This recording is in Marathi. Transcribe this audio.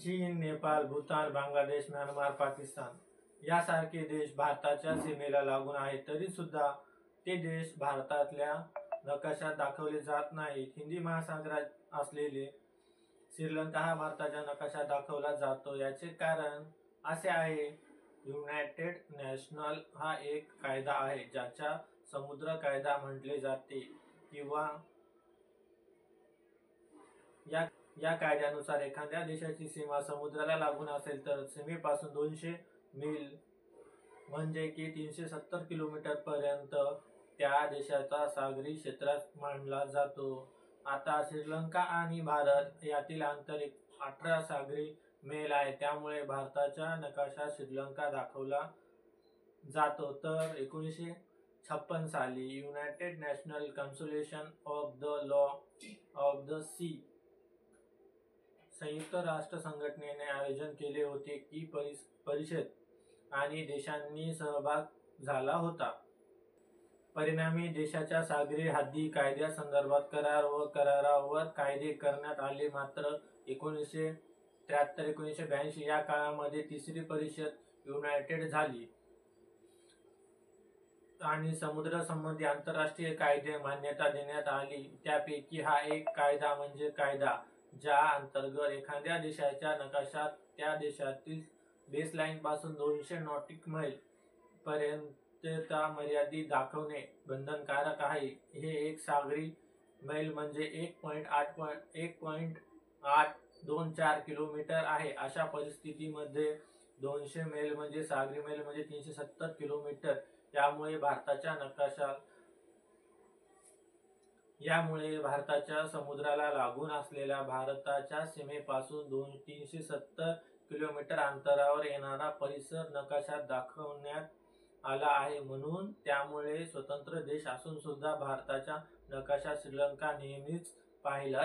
चीन, नेपाळ, भूतान, बांगलादेश, म्यानमार, पाकिस्तान यासारखे देश भारताच्या सीमेला लागून आहेत, तरी सुद्धा ते देश भारतातल्या नकाशात दाखवले जात नाहीत. हिंदी महासागरात असलेले श्रीलंका हा भारताच्या नकाशात दाखवला जातो. याचे कारण असे आहे, युनायटेड नॅशनल हा एक कायदा आहे ज्याचा समुद्र कायदा म्हटले जाते किंवा या कायद्यानुसार एखाद्या देशाची सीमा समुद्राला लागून असेल तर सीमेपासून 200 मील म्हणजे की 370 किलोमीटर पर्यंत त्या देशाचा सागरी क्षेत्रात मानला जातो. आता श्रीलंका आणि भारत यातील अंतर 18 सागरी मैल आहे, त्यामुळे भारताच्या नकाशात श्रीलंका दाखवला जातो. तर 1956 साली united national consolidation of the law of the sea संयुक्त राष्ट्र संघटनेने आयोजन केले होते की परिषद आणि देशांनी सहभाग झाला होता. परिणामी देशाच्या सागरी हद्दी कायद्यासंदर्भात करार व करारावर कायदे करण्यात आले. मात्र 1983-1982 या काळामध्ये तिसरी परिषद युनायटेड झाली आणि समुद्र संबंधी आंतरराष्ट्रीय कायदे मान्यता देण्यात आली. त्यापैकी हा एक कायदा म्हणजे कायदा ज्या अंतर्गत एखाद्या देशाच्या नकाशात त्या देशातील बेसलाईन पासून 200 नॉटिक मैल पर्यंतचा मर्यादित दाखवणे बंधनकारक आहे. हे एक सागरी मैल म्हणजे 1.824 किलोमीटर आहे. अशा परिस्थितीमध्ये 200 मैल म्हणजे सागरी मैल म्हणजे 370 किलोमीटर. यामुळे भारताच्या समुद्राला लागून असलेल्या भारताच्या सीमेपासून 370 किलोमीटर अंतरावर येणारा परिसर नकाशात दाखवण्यात आला आहे. म्हणून त्यामुळे स्वतंत्र देश असून सुद्धा भारताच्या नकाशात श्रीलंका नेहमीच पाहिला